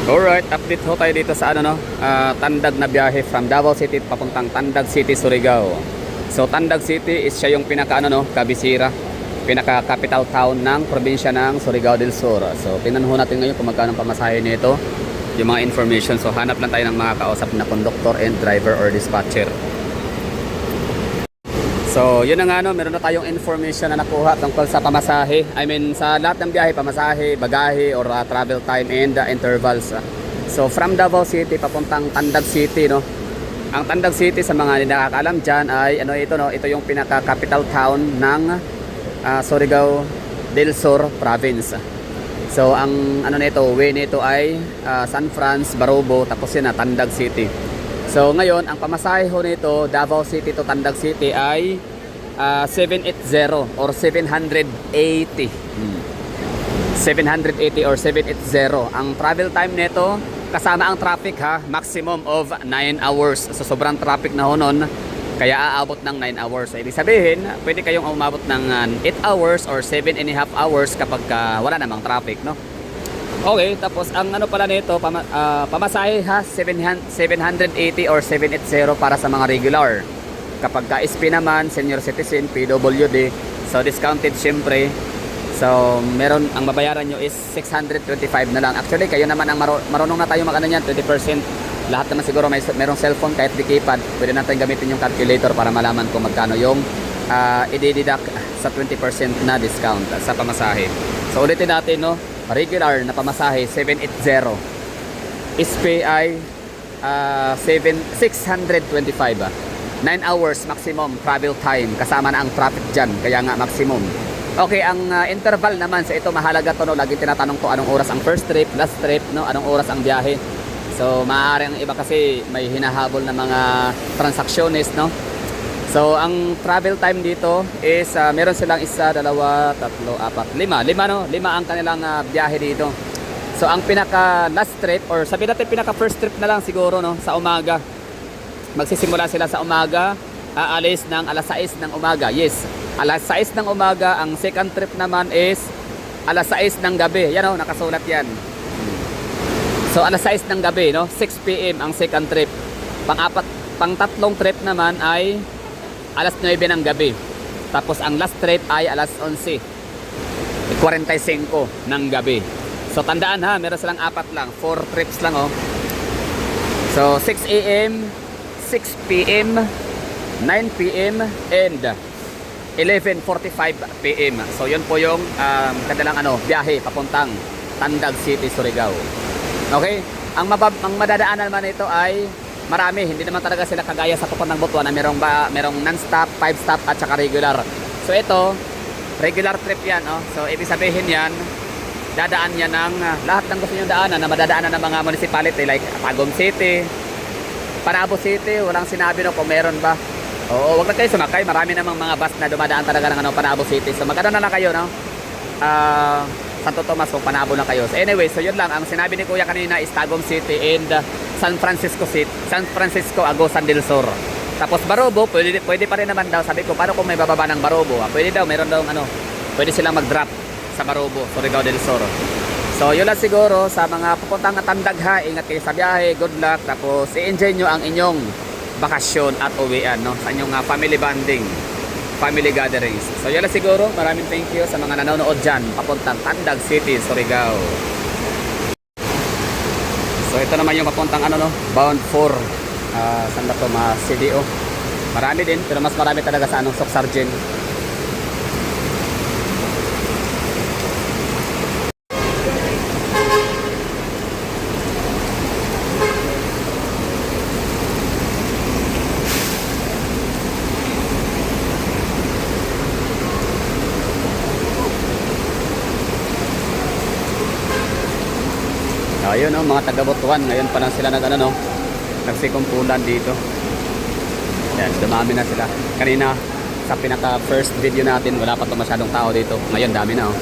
Alright, update ho tayo dito sa Tandag na biyahe from Davao City papuntang Tandag City, Surigao. So Tandag City is siya yung kabisira, pinaka capital town ng probinsya ng Surigao del Sur. So tingnan ho natin ngayon kung magkano pamasahe nito, yung mga information. So hanap lang tayo ng mga kausap na conductor and driver or dispatcher. So yun na nga, meron na tayong information na nakuha tungkol sa pamasahe. I mean sa lahat ng biyahe, pamasahe, bagahe or travel time and intervals. So from Davao City papuntang Tandag City, no. Ang Tandag City sa mga hindi nakakaalam diyan ay ito yung pinaka capital town ng Surigao del Sur province. So ang way nito ay San Franz, Barobo, tapos yun na Tandag City. So ngayon, ang pamasahe ho nito, Davao City to Tandag City ay 780 or 780. 780 or 780. Ang travel time nito, kasama ang traffic maximum of 9 hours. So sobrang traffic na ho nun, kaya aabot ng 9 hours. So ibig sabihin, pwede kayong umabot ng 8 hours or 7.5 hours kapag wala namang traffic, no? Okay, tapos ang pala nito, pamasahe 780 or 780 para sa mga regular. Kapag ka-SP naman, senior citizen, PWD, so discounted syempre. So meron, ang babayaran nyo is 625 na lang. Actually, kayo naman ang marunong na tayo niyan, 20%. Lahat naman siguro merong cellphone, kahit di keypad, pwede natin gamitin yung calculator para malaman kung magkano yung i-deduct sa 20% na discount sa pamasahe. So ulitin natin, no? Regular na pamasahe 780, SPI 625. 9 hours maximum travel time, kasama na ang traffic dyan, kaya nga maximum. Okay, ang interval naman sa ito, mahalaga to, no? Lagi tinatanong to, anong oras ang first trip, last trip, no? Anong oras ang biyahe. So maaari ang iba kasi may hinahabol na mga transactionist, no? So ang travel time dito is meron silang 1, 2, 3, 4, 5, no? 5 ang kanilang biyahe dito. So ang pinaka last trip, or sabi natin pinaka first trip na lang siguro, no, sa umaga. Magsisimula sila sa umaga, aalis ng alas 6 ng umaga. Yes, alas 6 ng umaga. Ang second trip naman is alas 6 ng gabi. Yan, oh, nakasulat yan. So alas 6 ng gabi, no? 6 PM ang second trip. Pang tatlong trip naman ay alas 9 ng gabi. Tapos ang last trip ay alas 11:45 ng gabi. So tandaan meron silang 4 lang, 4 trips lang, oh. So 6 AM, 6 PM, 9 PM and 11:45 PM. So yun po yung kanilang biyahe papuntang Tandag City, Surigao. Okay? Ang madadaanan naman ito ay marami, hindi naman talaga sila kagaya sa Tupan ng Butuan na merong non-stop, 5 stop at saka regular. So ito, regular trip yan, oh. So ibig sabihin yan, dadaan yan ng lahat ng gusto nyo daanan na madadaanan ng mga municipality like Tagum City, Panabo City. Walang sinabi kung meron ba. Oo, wag na kayo sumakay, marami namang mga bus na dumadaan talaga ng Panabo City. So magkano na lang kayo, no? Santo Tomas o Panabo na kayo. So anyway, so yun lang ang sinabi ni Kuya kanina is Tagum City and San Francisco City, San Francisco, Agusan del Sur. Tapos Barobo, pwede pa rin naman daw. Sabi ko, paano kung may bababa ng Barobo? Pwede daw, meron daw pwede silang mag-drop sa Barobo, Surigao del Sur. So yun lang siguro sa mga pupuntang Tandag, ingat kayo sa biyahe, good luck. Tapos i-enjoy nyo ang inyong bakasyon at uwian, no? Sa inyong family bonding, family gatherings. So yun lang siguro, maraming thank you sa mga nanonood dyan papuntang Tandag City, Surigao. So ito naman yung papuntang bound for saan na to, CDO. Marami din, pero mas marami talaga sa Soc-Sargent. Ayun, mga taga-Butuan, ngayon pa lang sila nagsikumpulan dito. Yan, dumami na sila. Kanina sa pinaka first video natin, wala pa masyadong tao dito. Ngayon dami na, oh.